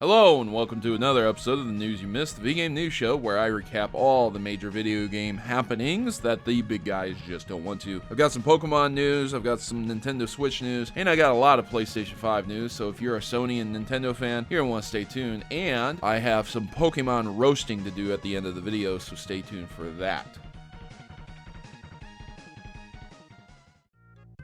Hello and welcome to another episode of the News You Missed, the V-Game News Show, where I recap all the major video game happenings that the big guys just don't want to. I've got some Pokemon news, I've got some Nintendo Switch news, and I got a lot of PlayStation 5 news, so if you're a Sony and Nintendo fan, you're going to want to stay tuned. And I have some Pokemon roasting to do at the end of the video, so stay tuned for that.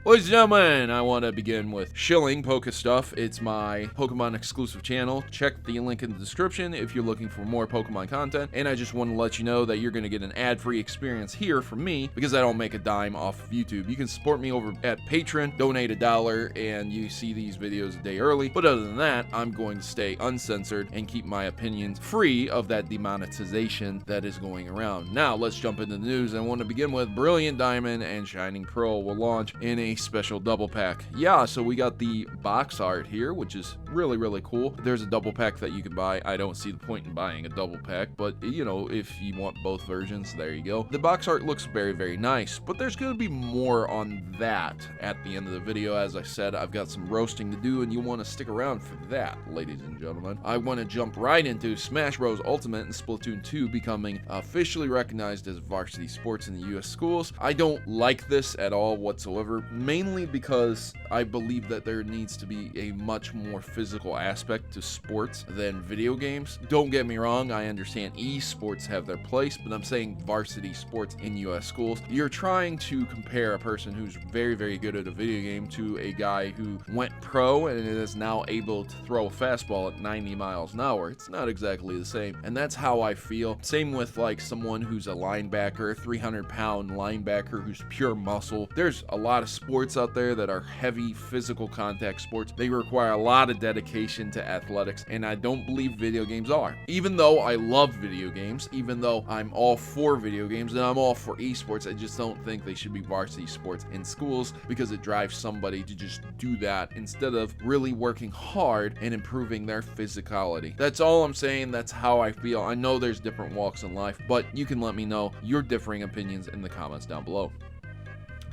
Ladies and gentlemen, I want to begin with shilling Pokestuff. It's my Pokemon exclusive channel. Check the link in the description if you're looking for more Pokemon content. And I just want to let you know that you're going to get an ad-free experience here from me because I don't make a dime off of YouTube. You can support me over at Patreon, donate $1, and you see these videos a day early. But other than that, I'm going to stay uncensored and keep my opinions free of that demonetization that is going around. Now, let's jump into the news. I want to begin with Brilliant Diamond and Shining Pearl will launch in a special double pack. Yeah, so we got the box art here, which is really cool. There's a double pack that you can buy. I don't see the point in buying a double pack, but you know, if you want both versions, there you go. The box art looks very nice, but there's going to be more on that at the end of the video. As I said, I've got some roasting to do, and you want to stick around for that, ladies and gentlemen. I want to jump right into Smash Bros. Ultimate and Splatoon 2 becoming officially recognized as varsity sports in the US schools. I don't like this at all whatsoever, mainly because I believe that there needs to be a much more physical aspect to sports than video games. Don't get me wrong, I understand esports have their place, but I'm saying varsity sports in US schools. You're trying to compare a person who's very good at a video game to a guy who went pro and is now able to throw a fastball at 90 miles an hour. It's not exactly the same, and that's how I feel. Same with like someone who's a linebacker, 300-pound linebacker who's pure muscle. There's a lot of sports out there that are heavy physical contact sports. They require a lot of dedication to athletics, and I don't believe video games are. Even though I love video games, even though I'm all for video games and I'm all for esports, I just don't think they should be varsity sports in schools because it drives somebody to just do that instead of really working hard and improving their physicality. That's all I'm saying. That's how I feel. I know there's different walks in life, but you can let me know your differing opinions in the comments down below.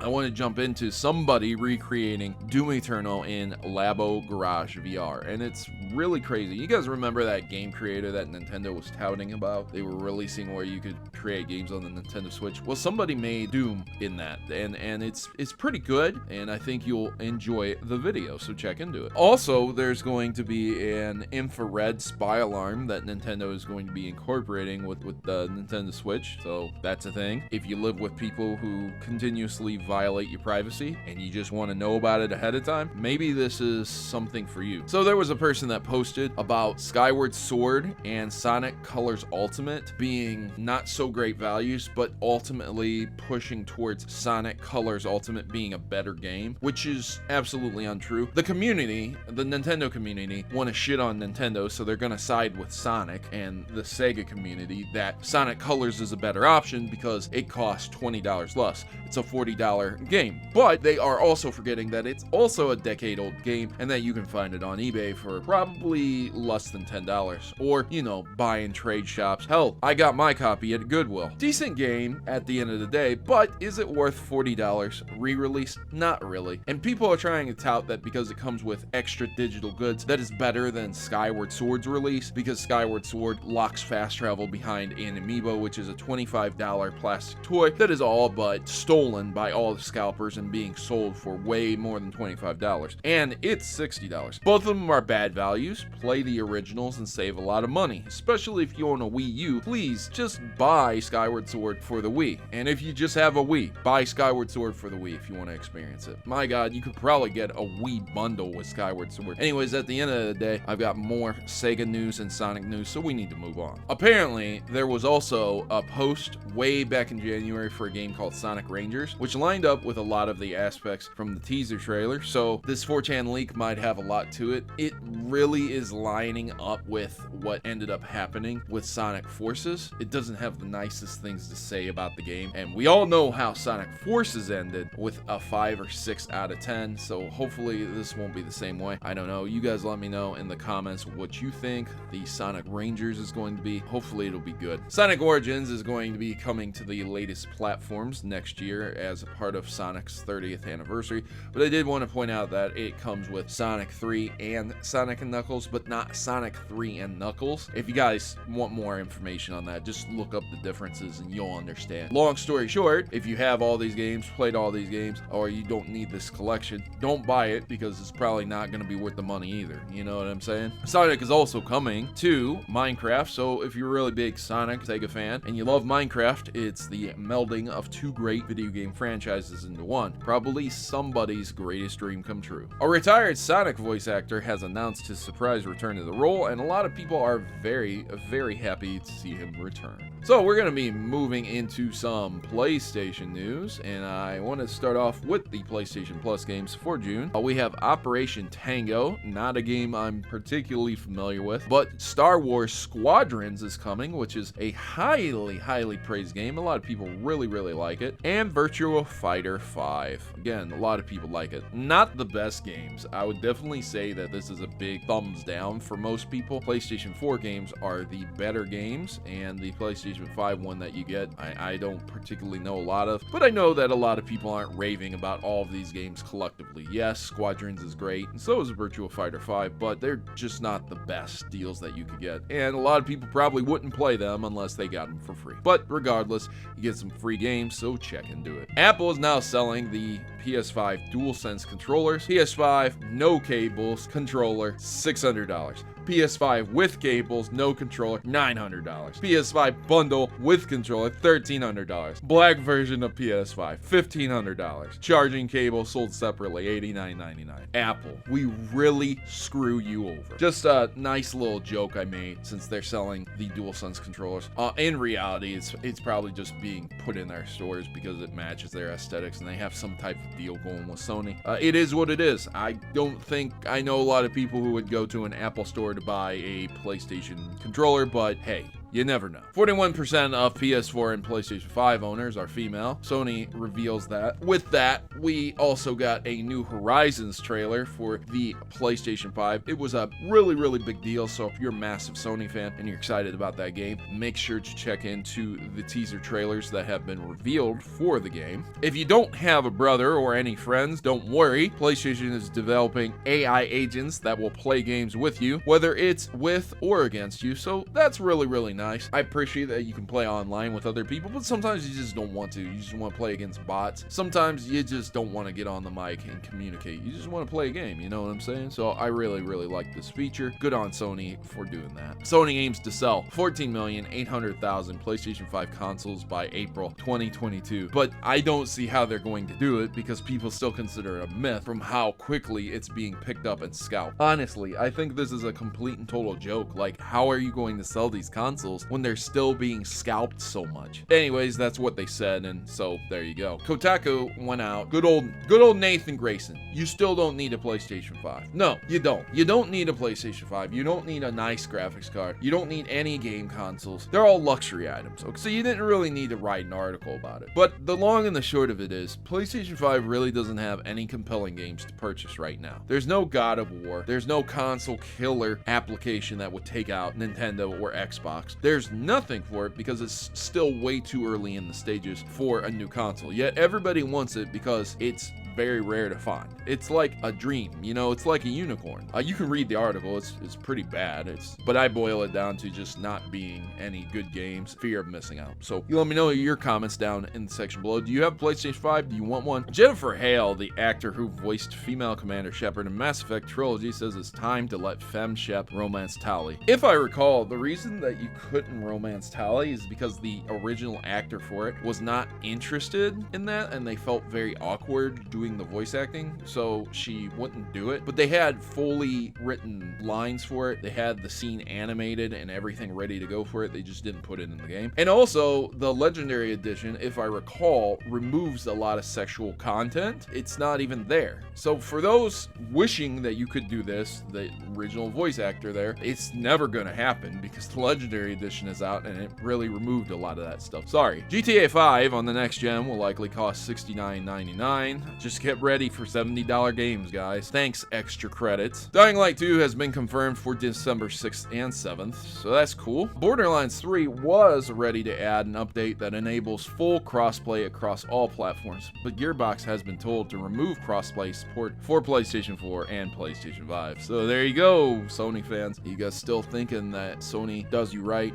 I want to jump into somebody recreating Doom Eternal in Labo Garage VR, and it's really crazy. You guys remember that game creator that Nintendo was touting about? They were releasing where you could create games on the Nintendo Switch. Well, somebody made Doom in that, and it's pretty good, and I think you'll enjoy the video, so check into it. Also, there's going to be an infrared spy alarm that Nintendo is going to be incorporating with the Nintendo Switch, so that's a thing. If you live with people who continuously violate your privacy and you just want to know about it ahead of time, maybe this is something for you. So there was a person that posted about Skyward Sword and Sonic Colors Ultimate being not so great values, but ultimately pushing towards Sonic Colors Ultimate being a better game, which is absolutely untrue. The community, the Nintendo community, want to shit on Nintendo, so they're going to side with Sonic, and the Sega community that Sonic Colors is a better option because it costs $20 less. It's a $40 game, but they are also forgetting that it's also a decade-old game and that you can find it on eBay for probably less than $10, or, you know, buy in trade shops. Hell, I got my copy at Goodwill. Decent game at the end of the day, but is it worth $40 re-release? Not really. And people are trying to tout that because it comes with extra digital goods, that is better than Skyward Sword's release, because Skyward Sword locks fast travel behind an amiibo, which is a $25 plastic toy that is all but stolen by all the scalpers and being sold for way more than $25, and it's $60. Both of them are bad values. Play the originals and save a lot of money, especially if you own a Wii U. Please just buy Skyward Sword for the Wii, and if you just have a Wii, buy Skyward Sword for the Wii if you want to experience it. My god, you could probably get a Wii bundle with Skyward Sword. Anyways, at the end of the day, I've got more Sega news and Sonic news, so we need to move on. Apparently, there was also a post way back in January for a game called Sonic Rangers, which lined up with a lot of the aspects from the teaser trailer, so this 4chan leak might have a lot to it. It really is lining up with what ended up happening with Sonic Forces. It doesn't have the nicest things to say about the game, and we all know how Sonic Forces ended with a 5 or 6 out of 10, so hopefully this won't be the same way. I don't know. You guys let me know in the comments what you think the Sonic Rangers is going to be. Hopefully it'll be good. Sonic Origins is going to be coming to the latest platforms next year as a part part of Sonic's 30th anniversary, but I did want to point out that it comes with Sonic 3 and Sonic and Knuckles, but not Sonic 3 and Knuckles. If you guys want more information on that, just look up the differences and you'll understand. Long story short, if you have all these games, played all these games, or you don't need this collection, don't buy it because it's probably not going to be worth the money either. You know what I'm saying? Sonic is also coming to Minecraft, so if you're a really big Sonic Sega fan and you love Minecraft, it's the melding of two great video game franchises into one. Probably somebody's greatest dream come true. A retired Sonic voice actor has announced his surprise return to the role, and a lot of people are very, very happy to see him return. So we're going to be moving into some PlayStation news, and I want to start off with the PlayStation Plus games for June. We have Operation Tango, not a game I'm particularly familiar with, but Star Wars Squadrons is coming, which is a highly praised game. A lot of people really like it. And Virtua Fighter 5. Again, a lot of people like it. Not the best games. I would definitely say that this is a big thumbs down for most people. PlayStation 4 games are the better games, and the PlayStation 5 one that you get, I don't particularly know a lot of, but I know that a lot of people aren't raving about all of these games collectively. Yes, Squadrons is great, and so is Virtua Fighter 5, but they're just not the best deals that you could get, and a lot of people probably wouldn't play them unless they got them for free. But regardless, you get some free games, so check into it. Apple is now selling the PS5 DualSense controllers. PS5, no cables, controller, $600. PS5 with cables, no controller, $900. PS5 bundle with controller, $1,300. Black version of PS5, $1,500. Charging cable sold separately, $89.99. Apple, we really screw you over. Just a nice little joke I made since they're selling the DualSense controllers. In reality, it's probably just being put in their stores because it matches their aesthetics and they have some type of deal going with Sony. It is what it is. I don't think I know a lot of people who would go to an Apple store to buy a PlayStation controller, but hey, you never know. 41% of PS4 and PlayStation 5 owners are female. Sony reveals that. With that, we also got a new Horizons trailer for the PlayStation 5. It was a really big deal, so if you're a massive Sony fan and you're excited about that game, make sure to check into the teaser trailers that have been revealed for the game. If you don't have a brother or any friends, don't worry. PlayStation is developing AI agents that will play games with you, whether it's with or against you, so that's really nice. I appreciate that you can play online with other people, but sometimes you just don't want to. You just want to play against bots. Sometimes you just don't want to get on the mic and communicate. You just want to play a game, you know what I'm saying? So I really like this feature. Good on Sony for doing that. Sony aims to sell 14,800,000 PlayStation 5 consoles by April 2022, but I don't see how they're going to do it because people still consider it a myth from how quickly it's being picked up and scalped. Honestly, I think this is a complete and total joke. Like, how are you going to sell these consoles when they're still being scalped so much? Anyways, that's what they said, and so there you go. Kotaku went out. Good old Nathan Grayson. You still don't need a PlayStation 5. No, you don't. You don't need a PlayStation 5. You don't need a nice graphics card. You don't need any game consoles. They're all luxury items. Okay, so you didn't really need to write an article about it. But the long and the short of it is, PlayStation 5 really doesn't have any compelling games to purchase right now. There's no God of War. There's no console killer application that would take out Nintendo or Xbox. There's nothing for it because it's still way too early in the stages for a new console. Yet everybody wants it because it's very rare to find. It's like a dream, you know, it's like a unicorn. You can read the article, it's pretty bad, but I boil it down to just not being any good games, fear of missing out. So you let me know your comments down in the section below. Do you have a PlayStation 5? Do you want one? Jennifer Hale, the actor who voiced female Commander Shepard in Mass Effect Trilogy, says it's time to let Fem Shep romance Tali. If I recall, the reason that you couldn't romance Tali is because the original actor for it was not interested in that, and they felt very awkward doing the voice acting, so she wouldn't do it. But they had fully written lines for it. They had the scene animated and everything ready to go for it. They just didn't put it in the game. And also, the Legendary Edition, if I recall, removes a lot of sexual content. It's not even there. So for those wishing that you could do this, the original voice actor there, it's never gonna happen because the Legendary Edition is out and it really removed a lot of that stuff. Sorry. GTA 5 on the next gen will likely cost $69.99. Just Just get ready for $70 games, guys. Thanks, extra credits. Dying Light 2 has been confirmed for December 6th and 7th, so that's cool. Borderlands 3 was ready to add an update that enables full crossplay across all platforms, but Gearbox has been told to remove crossplay support for PlayStation 4 and PlayStation 5. So there you go, Sony fans. You guys still thinking that Sony does you right?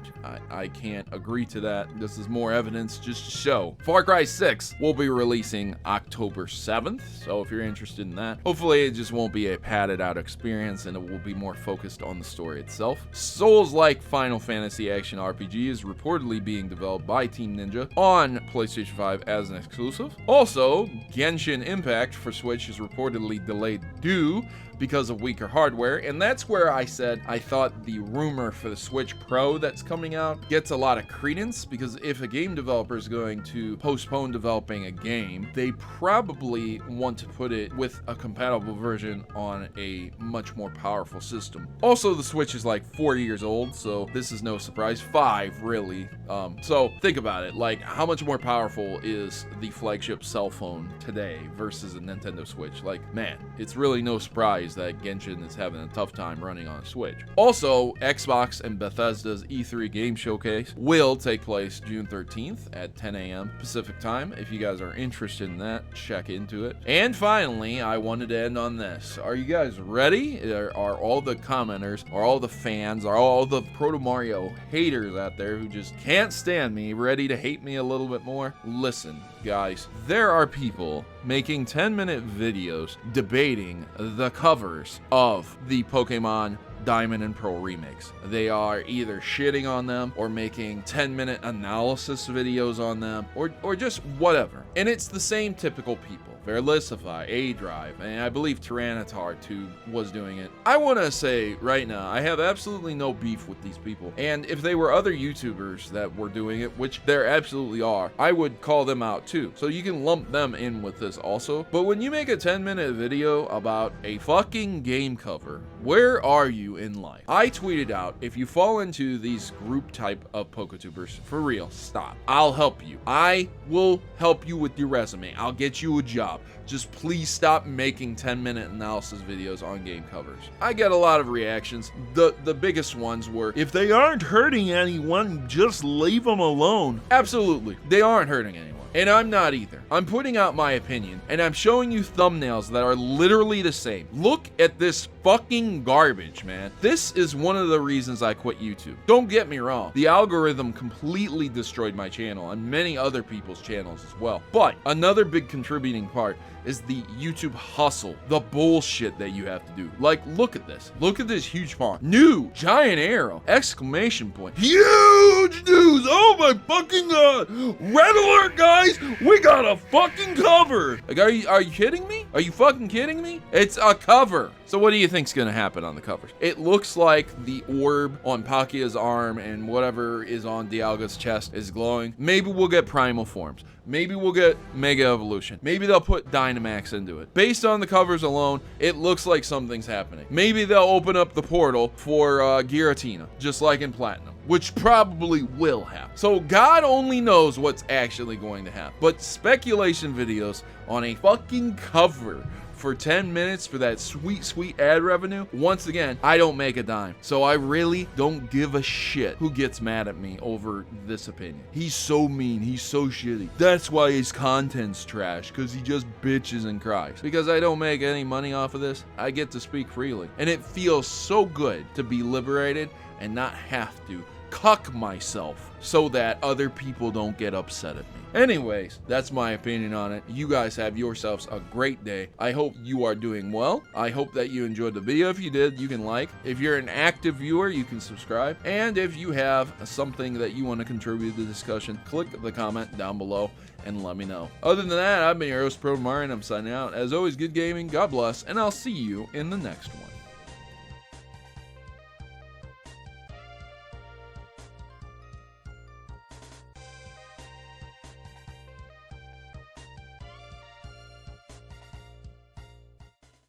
I can't agree to that. This is more evidence just to show. Far Cry 6 will be releasing October 7th, so if you're interested in that, hopefully it just won't be a padded out experience and it will be more focused on the story itself. Souls-like Final Fantasy action RPG is reportedly being developed by Team Ninja on PlayStation 5 as an exclusive. Also, Genshin Impact for Switch is reportedly delayed due because of weaker hardware, and that's where I said I thought the rumor for the Switch Pro that's coming out gets a lot of credence, because if a game developer is going to postpone developing a game, they probably want to put it with a compatible version on a much more powerful system. Also, the Switch is like 4 years old, so this is no surprise. 5, really. So think about it, like how much more powerful is the flagship cell phone today versus a Nintendo Switch? Like, man, it's really no surprise that Genshin is having a tough time running on a Switch. Also, Xbox and Bethesda's E3 game showcase will take place June 13th at 10 a.m. Pacific time. If you guys are interested in that, check into it. And finally, I wanted to end on this. Are you guys ready? Are all the commenters, are all the fans, are all the Protomario haters out there who just can't stand me ready to hate me a little bit more? Listen, guys, there are people making 10-minute videos debating the covers of the Pokemon Diamond and Pearl remakes. They are either shitting on them or making 10-minute analysis videos on them or just whatever. And it's the same typical people. Verlisify, A-Drive, and I believe Tyranitar too was doing it. I want to say right now, I have absolutely no beef with these people. And if they were other YouTubers that were doing it, which there absolutely are, I would call them out too. So you can lump them in with this also. But when you make a 10-minute video about a fucking game cover, where are you in life? I tweeted out, if you fall into these group type of Poketubers, for real, stop. I'll help you. I will help you with your resume. I'll get you a job. Just please stop making 10-minute analysis videos on game covers. I get a lot of reactions. The biggest ones were, if they aren't hurting anyone, just leave them alone. Absolutely, they aren't hurting anyone. And I'm not either. I'm putting out my opinion, and I'm showing you thumbnails that are literally the same. Look at this fucking garbage, man. This is one of the reasons I quit YouTube. Don't get me wrong. The algorithm completely destroyed my channel and many other people's channels as well. But another big contributing part is the YouTube hustle, the bullshit that you have to do. Like, look at this. Look at this huge font. New, giant arrow, exclamation point. Huge news! Oh my fucking god! Red alert, guys! We got a fucking cover! Like, are you kidding me? Are you fucking kidding me? It's a cover. So what do you think's gonna happen on the covers? It looks like the orb on Palkia's arm and whatever is on Dialga's chest is glowing. Maybe we'll get primal forms. Maybe we'll get Mega Evolution. Maybe they'll put Dynamax into it. Based on the covers alone, it looks like something's happening. Maybe they'll open up the portal for Giratina, just like in Platinum, which probably will happen. So God only knows what's actually going to happen. But speculation videos on a fucking cover for 10 minutes for that sweet, sweet ad revenue, once again, I don't make a dime. So I really don't give a shit who gets mad at me over this opinion. He's so mean. He's so shitty. That's why his content's trash, because he just bitches and cries. Because I don't make any money off of this, I get to speak freely. And it feels so good to be liberated and not have to cuck myself so that other people don't get upset at me. Anyways, that's my opinion on it. You guys have yourselves a great day. I hope you are doing well. I hope that you enjoyed the video. If you did, you can like. If you're an active viewer, you can subscribe. And if you have something that you want to contribute to the discussion, click the comment down below and let me know. Other than that, I've been your host, Protomario, and I'm signing out. As always, good gaming, God bless, and I'll see you in the next one.